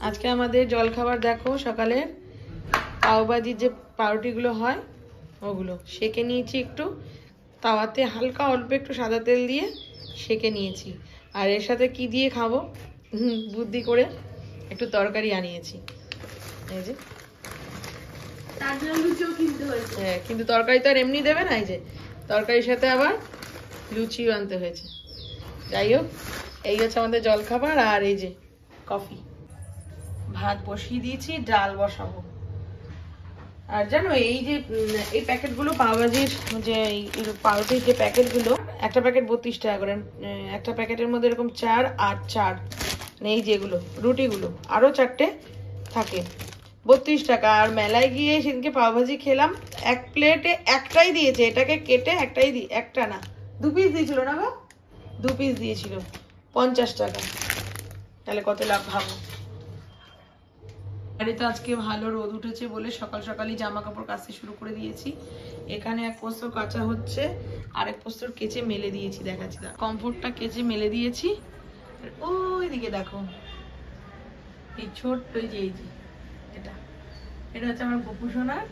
আজকে আমাদের জলখাবার দেখো, সকালে পাওভাজির যে পাউরুটিগুলো হয় ওগুলো সেকে নিয়েছি, একটু তাওয়াতে হালকা অল্প একটু সাদা তেল দিয়ে সেকে নিয়েছি। আর এর সাথে কি দিয়ে খাবো বুদ্ধি করে একটু তরকারি আনিয়েছি, এই যে। হ্যাঁ, কিন্তু তরকারি তো আর এমনি দেবে না, এই যে তরকারির সাথে আবার লুচিও আনতে হয়েছে। যাই হোক, এই হচ্ছে আমাদের জলখাবার। আর এই যে কফি, ভাত বসিয়ে দিয়েছি, ডাল বসাবো। আর জানো এই যে এই প্যাকেটগুলো পাওভাজির যে পাউরুটির যে প্যাকেটগুলো, একটা প্যাকেট 32 টাকা করে। একটা প্যাকেটের মধ্যে এরকম 4 আর 4, এই যেগুলো রুটিগুলো আরো 4টে থাকে, 32 টাকা। আর মেলায় গিয়ে সেদিনকে পাওভাজি খেলাম, এক প্লেটে একটাই দিয়েছে, এটাকে কেটে একটাই একটা না 2 পিস দিয়েছিল না গো, 2 পিস দিয়েছিল, 50 টাকা। তাহলে কত লাভ ভাবো। বাড়িতে আজকে ভালো রোদ উঠেছে বলে সকাল সকালই জামা কাপড় কাচতে শুরু করে দিয়েছি। এখানে এক পোস্তর কাঁচা হচ্ছে, আরেক পোস্তর কেচে মেলে দিয়েছি, দেখাচ্ছি। কমফোর্টটা কেচে মেলে দিয়েছি। ওই দিকে দেখো, এই ছোট্ট এই যে এটা হচ্ছে আমার গপু সোনার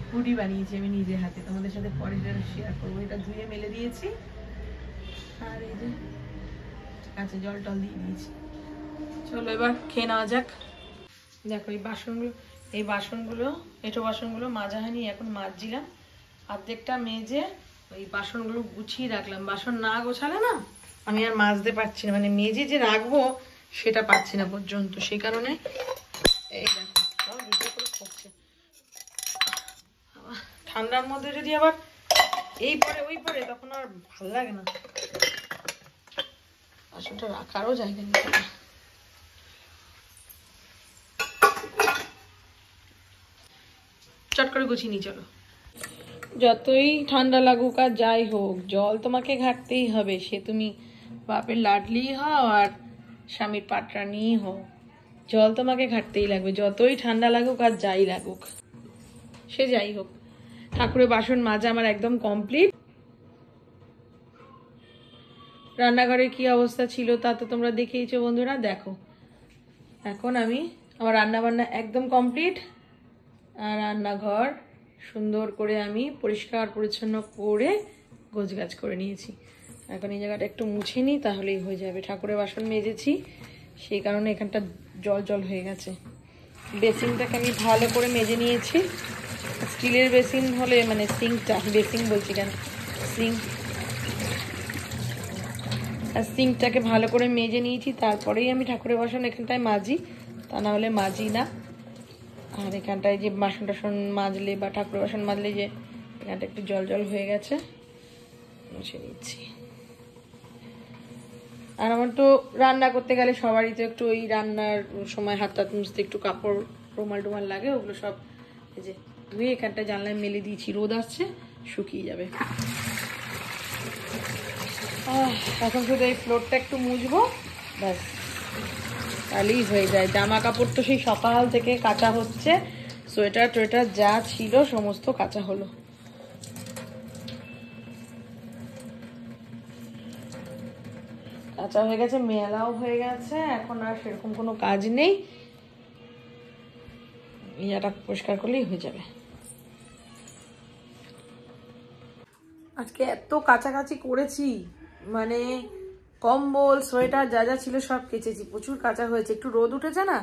হুডি, বানিয়েছি আমি নিজের হাতে, তোমাদের সাথে পরে শেয়ার করবো। এটা ধুয়ে মেলে দিয়েছি। আর এই যে আচ্ছা, জল টল দিয়ে দিয়েছি। চলো এবার খেয়ে নেওয়া যাক। দেখো এই বাসনগুলো এঁটো বাসনগুলো মাজা হয়নি, এখন মাজছিলাম। অর্ধেকটা মেজে ওই বাসনগুলো গুছিয়ে রাখলাম। বাসন না গোছালে না আমি আর মাজতে পারছি না, মানে মেজে যে রাখবো সেটা পাচ্ছি না পর্যন্ত, সেই কারণে এই দেখো সব ভিডিও করে পড়ছে। ঠান্ডার মধ্যে যদি আবার এই পরে ওই পরে, তখন আর ভালো লাগে না, বাসনটা রাখারও জায়গা নেই। চট করে গুছিয়ে নিই চলো। যতই ঠান্ডা লাগুক আর যাই হোক, জল তোমাকে ঘাটতেই হবে, সে তুমি বাপের লাডলি হও আর স্বামীর পাটরানি হও, জল তোমাকে ঘাটতেই লাগবে, যতই ঠান্ডা লাগুক আর যাই লাগুক। সে যাই হোক, ঠাকুরের বাসন মাজা আমার একদম কমপ্লিট। রান্নাঘরের কি অবস্থা ছিল তা তো তোমরা দেখেইছো বন্ধুরা। দেখো এখন আমার রান্না বান্না একদম কমপ্লিট, আর রান্নাঘর সুন্দর করে আমি পরিষ্কার পরিচ্ছন্ন করে গোছগাছ করে নিয়েছি। এখন এই জায়গাটা একটু মুছে নিই, তাহলেই হয়ে যাবে। ঠাকুরের বাসন মেজেছি, সেই কারণে এখানটা জল জল হয়ে গেছে। বেসিনটাকে আমি ভালো করে মেজে নিয়েছি। স্টিলের বেসিন হলে, মানে সিঙ্কটা, বেসিন বলছি কেন, সিঙ্কটাকে ভালো করে মেজে নিয়েছি, তারপরেই আমি ঠাকুরের বাসন এখানটায় মাজি, তা না হলে মাজি না। আর এখানটায় যে বাসন টাসন মাজলে বা ঠাকুরের বাসন মাজলে যে এখানটা একটু জল জল হয়ে গেছে, মুছে নিচ্ছি। আর আমার তো রান্না করতে গেলে সবারই তো একটু ওই রান্নার সময় হাত টাত মুছতে একটু কাপড় রুমাল টুমাল লাগে, ওগুলো সব এই যে ধুয়ে এখানটা জানলায় মেলে দিয়েছি, রোদ আসছে শুকিয়ে যাবে। এখন শুধু এই ফ্লোরটা একটু মুছবো, ব্যাস তাহলেই হয়ে যায়। জামা কাপড় তো সেই সকাল থেকে কাচা হচ্ছে, সোয়েটার টোয়েটার যা ছিল সমস্ত কাচা হলো। কাঁচা হয়ে গেছে, মেলাও হয়ে গেছে, এখন আর সেরকম কোনো কাজ নেই, ইয়াটা পরিষ্কার করলেই হয়ে যাবে। আজকে এত কাছাকাছি করেছি, মানে কম্বল সোয়েটার যা যা ছিল সব কেচেছি, প্রচুর কাঁচা হয়েছে। একটু রোদ উঠেছে না,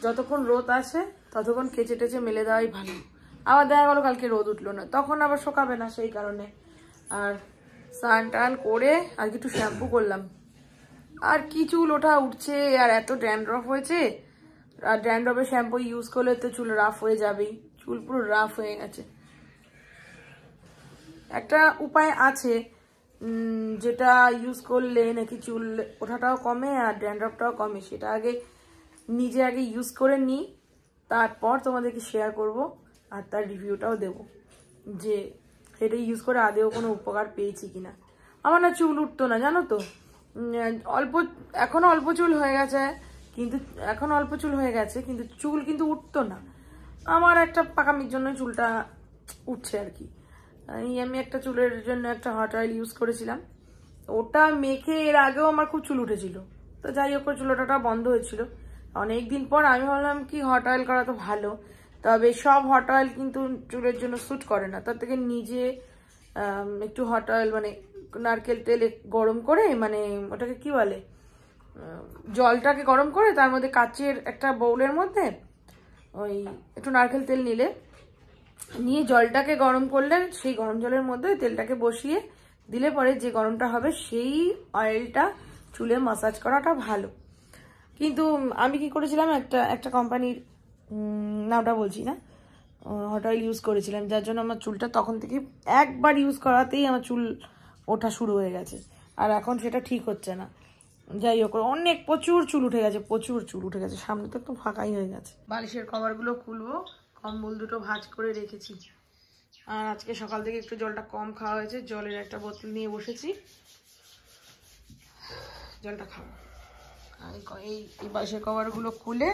যতক্ষণ রোদ আছে ততক্ষণ কেচে টেচে মেলে দেওয়াই ভালো। আবার দেখা গেলো কালকে রোদ উঠলো না, তখন আবার শোকাবে না, সেই কারণে। আর স্নান টান করে আজকে একটু শ্যাম্পু করলাম। আর কি চুল ওঠা উঠছে, আর এত ড্যান্ড্রফ হয়েছে, আর ড্যান্ড্রফের শ্যাম্পু ইউজ করলে তো চুল রাফ হয়ে যাবেই, চুল পুরো রাফ হয়ে গেছে। একটা উপায় আছে যেটা ইউজ করলে নাকি চুল ওঠাটাও কমে আর ড্যান্ড্রফটাও কমে, সেটা নিজে আগে ইউজ করে নিই, তারপর তোমাদেরকে শেয়ার করব আর তার রিভিউটাও দেব যে এটা ইউজ করে আদেও কোনো উপকার পেয়েছি কিনা। আমার না চুল উঠতো না জানো তো, এখনো অল্প চুল হয়ে গেছে, কিন্তু চুল কিন্তু উঠতো না। আমার একটা পাকামির জন্য চুলটা উঠছে আর কি। আমি একটা চুলের জন্য একটা হট অয়েল ইউজ করেছিলাম, ওটা মেখে এর আগেও আমার খুব চুল উঠেছিল, তো যাই হোক চুল ওঠাটা বন্ধ হয়েছিল। অনেকদিন পর আমি ভাবলাম কি হট অয়েল করা তো ভালো, তবে সব হট অয়েল কিন্তু চুলের জন্য স্যুট করে না। তার থেকে নিজে একটু হট অয়েল মানে নারকেল তেল গরম করে, মানে ওটাকে কি বলে, জলটাকে গরম করে তার মধ্যে কাচের একটা বাউলের মধ্যে ওই একটু নারকেল তেল নিয়ে জলটাকে গরম করলে সেই গরম জলের মধ্যে তেলটাকে বসিয়ে দিলে পরে যে গরমটা হবে সেই অয়েলটা চুলে মাসাজ করাটা ভালো। কিন্তু আমি কি করেছিলাম, একটা কোম্পানির নামটা বলছি না, হট অয়েল ইউজ করেছিলাম, যার জন্য আমার চুলটা তখন থেকে একবার ইউজ করাতেই আমার চুল ওঠা শুরু হয়ে গেছে, আর এখন সেটা ঠিক হচ্ছে না। যাই হোক, অনেক প্রচুর চুল উঠে গেছে, সামনে তো একদম ফাঁকাই হয়ে গেছে। বালিশের কভারগুলো খুলবো, কম্বল দুটো ভাঁজ করে রেখেছি। আর আজকে সকাল থেকে একটু জলটা কম খাওয়া হয়েছে, জলের একটা বোতল নিয়ে বসেছি, জলটা খাবো। আর এই বালিশের কভারগুলো খুলে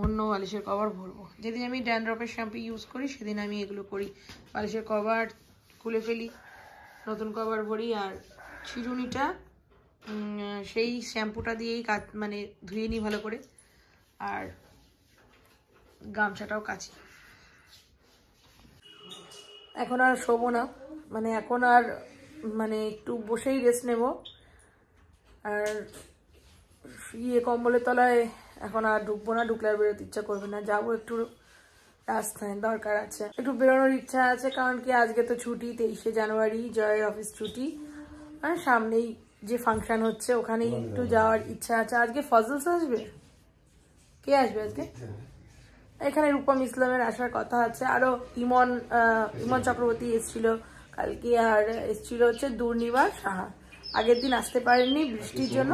অন্য বালিশের কভার ভরবো। যেদিন আমি ড্যান্ড্রপের শ্যাম্পু ইউজ করি সেদিন আমি এগুলো করি, বালিশের কভার খুলে ফেলি, নতুন কভার ভরি, আর চিরুনিটা সেই শ্যাম্পুটা দিয়েই মানে ধুয়ে নিই ভালো করে, আর গামছাটাও কাচি। এখন আর শোবো না, মানে এখন আর মানে একটু বসেই রেস্ট নেব, আর কম্বলের তলায় এখন আর ঢুকবো না, ঢুকলে আর বেরোতে ইচ্ছা করবে না। যাবো একটু রাস্তায়, দরকার আছে, একটু বেরোনোর ইচ্ছা আছে, কারণ কি আজকে তো ছুটি, 23শে জানুয়ারি, জয়ের অফিস ছুটি, আর সামনেই যে ফাংশন হচ্ছে ওখানেই একটু যাওয়ার ইচ্ছা আছে। আজকে ফজলস আসবে, কে আসবে আজকে? এখানে রূপম ইসলামের আসার কথা আছে, আরো ইমন চক্রবর্তী এসেছিল কালকে, আর এসেছিল হচ্ছে দুর্নিবার সাহা, আগের দিন আসতে পারেননি বৃষ্টির জন্য।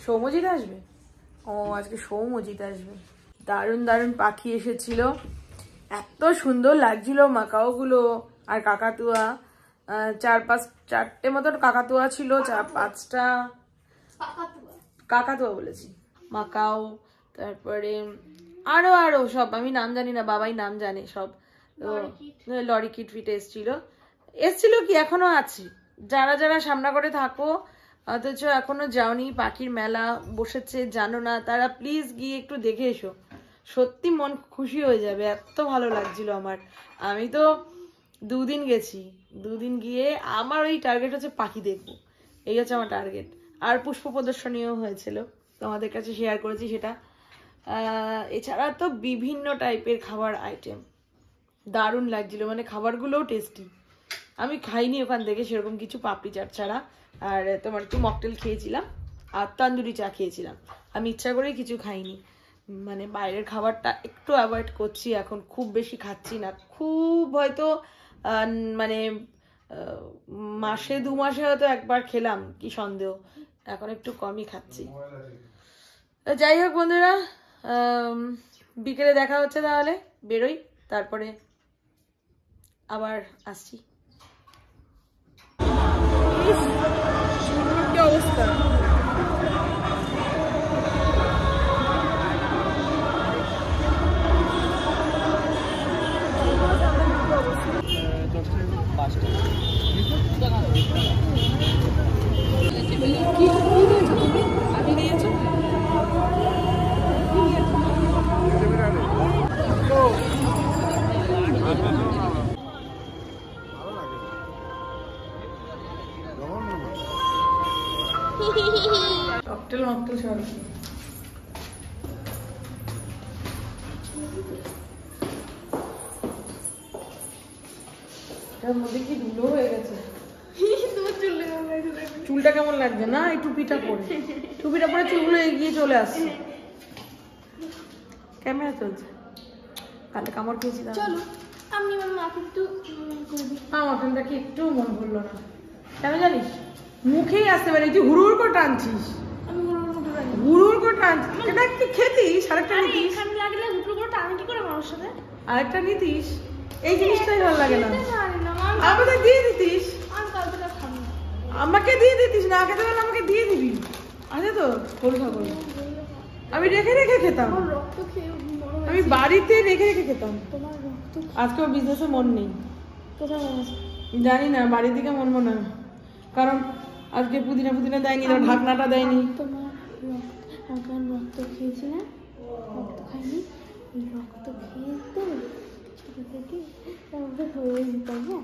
সৌমজিৎ আসবে? ও, আজকে সৌমজিৎ আসবে। দারুণ দারুণ পাখি এসেছিল, এত সুন্দর লাগছিল মাকাওগুলো, আর কাকাতুয়া, 4-5 মতন কাকাতুয়া ছিল, 4-5টা কাকাতুয়া বলেছি, মাকাও, তারপরে আরো সব আমি নাম জানি না, বাবাই নাম জানে সব। লরিকিট ফিট এসছিল কি এখনো আছে, যারা সামনা করে থাকো অথচ এখনো যাওনি, পাখির মেলা বসেছে জানো না, তারা প্লিজ গিয়ে একটু দেখে এসো, সত্যি মন খুশি হয়ে যাবে, এত ভালো লাগছিল আমার। আমি তো 2 দিন গেছি, 2 দিন গিয়ে আমার ওই টার্গেট হচ্ছে পাখি দেখবো, এই হচ্ছে আমার টার্গেট। আর পুষ্প প্রদর্শনীও হয়েছিল, তোমাদের কাছে শেয়ার করেছি সেটা। এছাড়া তো বিভিন্ন টাইপের খাবার আইটেম, দারুণ লাগছিল, মানে খাবারগুলোও টেস্টি। আমি খাইনি ওখান থেকে সেরকম কিছু, পাপড়ি চাট ছাড়া, আর তোমার একটু মকটেল খেয়েছিলাম আর তান্দুরি চা খেয়েছিলাম। আমি ইচ্ছা করেই কিছু খাইনি, মানে বাইরের খাবারটা একটু অ্যাভয়েড করছি এখন, খুব বেশি খাচ্ছি না, খুব হয়তো মানে মাসে 2 মাসে হয়তো একবার খেলাম, কি সন্দেহ, এখন একটু কমই খাচ্ছি। যাই হোক বন্ধুরা, বিকেলে দেখা হচ্ছে, তাহলে বেরোই, তারপরে আবার আসছি। কি অবস্থা, মকটেল সব মধ্যে কি ধুলো হয়ে গেছে। চুলটা কেমন লাগছে না এই টুপিটা পরে চুলগুলো এগিয়ে চলে আসছে। ক্যামেরা চলছে, কালে কামড় খেয়েছি। চলো আমি মটনটা কি একটু মন ভরলো না, কেন জানিস, মুখেই আসতে পারে, তুই হুড় করে টানছিস, হুড় করে টানছিস, এটা কি খেতিস, আরেকটা নিতিস, আরেকটা নিতিস, এই জিনিসটাই ভালো লাগে না। আমাকে দিয়ে দিতিস, আমাকে দিয়ে দিতিস না, খেতে গেলে আমাকে দিয়ে দিবি, আছে তো খাবো, আমি রেখে রেখে খেতাম, আমি বাড়িতে রেখে রেখে খেতাম। আজকে বিজনেসে মন নেই, জানি না, বাড়ির দিকে মন মনে হয়, কারণ আজকে পুদিনা দেয়নি, ঢাকনাটা দেয়নি। কারণ রক্ত খেয়েছিলাম, রক্ত খাইনি, রক্ত খেয়ে তো ছোটো থেকে তারপরে হয়ে যেতাম। হ্যাঁ,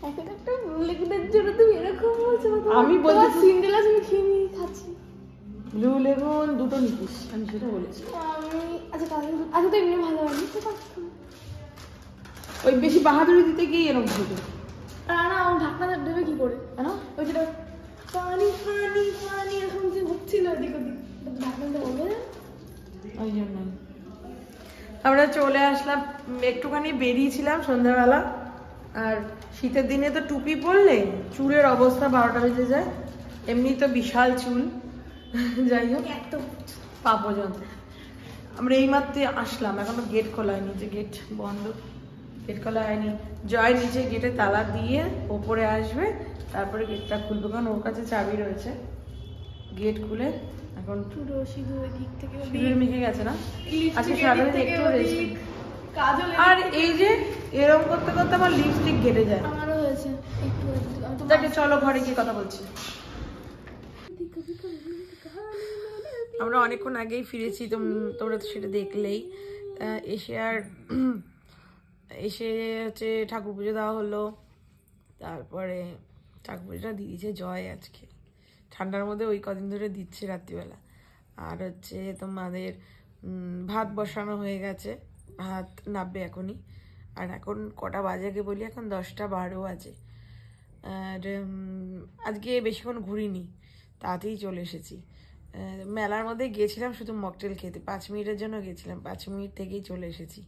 এখন একটা লেগুনের জন্য তুমি এরকম বলছো। আমি বলছি সিন্ডেলা তুমি খেয়ে নিয়ে খাচ্ছি। ব্লু লেমন দুটো নিতিস, আমি সেটা বলেছি। আমি আচ্ছা কালকে আচ্ছা তো এমনি ভালো হয়নি তো পারতাম। ওই বেশি বাহাদুরি দিতে গিয়ে এরকম হতো। না আমার ঢাকনা দেবে কি করে? কেন? ওই যেটা পানি পানি পানি এরকম যে হচ্ছিল ওদিক ওদিক, ঢাকনাটা বলবে না ওই জন্য আমরা চলে আসলাম। একটুখানি বেরিয়েছিলাম সন্ধ্যাবেলা, আর শীতের দিনে তো টুপি পরলে চুলের অবস্থা 12টা বেজে যায়। এমনি তো বিশাল চুল, যাই হোক এত পা পর্যন্ত। আমরা এইমাত্র আসলাম, এখনো গেট খোলা হয়নি, যে গেট বন্ধ, গেট খোলা হয়নি। জয় নিচে গেটে তালা দিয়ে ওপরে আসবে, তারপরে গেটটা খুলবে, কারণ ওর কাছে চাবি রয়েছে। গেট খুলে এখন পুরো সিঁদুর দিক থেকে সিঁদুর মেখে গেছে না আজকে লিপস্টিকের সারাদিন দিক থেকে একটু রেস্ট। কাজল আর এই যে এরকম করতে করতে আমার লিপস্টিক ঘেটে যায়। আমারও হয়েছে একটু একটু। যাকে চলো ঘরে গিয়ে কথা বলছি। আমরা অনেকক্ষণ আগেই ফিরেছি, তোমরা তো সেটা দেখলেই। এসে আর এসে হচ্ছে ঠাকুর পুজো দেওয়া হলো, তারপরে ঠাকুর পুজোটা দিয়েছে জয় আজকে, ঠান্ডার মধ্যে ওই কদিন ধরে দিচ্ছে রাত্রিবেলা। আর হচ্ছে তোমাদের ভাত বসানো হয়ে গেছে, ভাত নাববে এখনই। আর এখন কটা বাজাকে বলি, এখন 10টা 12 বাজে। আর আজকে বেশিক্ষণ ঘুরিনি, তাড়াতাড়ি চলে এসেছি। মেলার মধ্যে গিয়েছিলাম শুধু মকটেল খেতে, 5 মিনিটের জন্য গেছিলাম, 5 মিনিট থেকেই চলে এসেছি।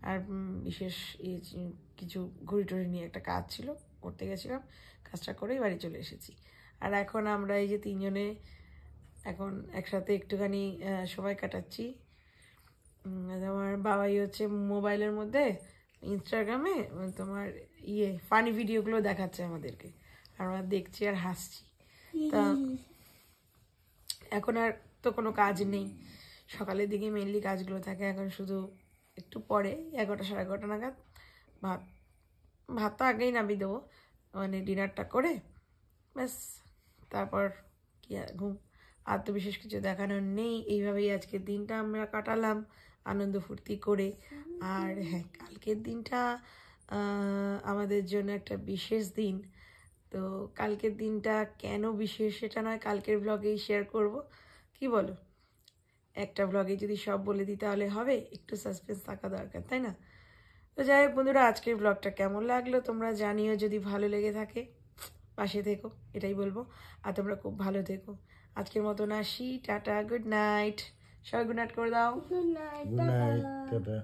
আর বিশেষ কিছু ঘুরি টুরি নিয়ে একটা কাজ ছিল, করতে গেছিলাম, কাজটা করেই বাড়ি চলে এসেছি। আর এখন আমরা এই যে 3 জনে এখন একসাথে একটুখানি সময় কাটাচ্ছি। আমার বাবাই হচ্ছে মোবাইলের মধ্যে ইনস্টাগ্রামে তোমার ফানি ভিডিওগুলো দেখাচ্ছে আমাদেরকে, আর আমরা দেখছি আর হাসছি। তা এখন আর তো কোনো কাজ নেই, সকালের দিকে মেনলি কাজগুলো থাকে। এখন শুধু একটু পরে 11টা 11:30 নাগাদ ভাতটা আগেই নামিয়ে দেবো, মানে ডিনারটা করে ব্যাস, তারপর কি আর ঘুম। আর তো বিশেষ কিছু দেখানোর নেই। এইভাবেই আজকের দিনটা আমরা কাটালাম আনন্দ ফুর্তি করে। আর হ্যাঁ, কালকের দিনটা আমাদের জন্য একটা বিশেষ দিন। তো কালকের দিনটা কেন বিশেষ সেটা নয় কালকের ব্লগেই শেয়ার করব, কি বলো? একটা ব্লগে যদি সব বলে দিই তাহলে হবে? একটু সাসপেন্স থাকা দরকার, তাই না? তো যাই হোক বন্ধুরা, আজকের ব্লগটা কেমন লাগলো তোমরা জানিও। যদি ভালো লেগে থাকে পাশে থেকো, এটাই বলবো। আর তোমরা খুব ভালো থেকো। আজকের মতন আসি, টাটা, গুড নাইট। সবাই গুড নাইট করে দাও। Good night, Good night. Ta-ta.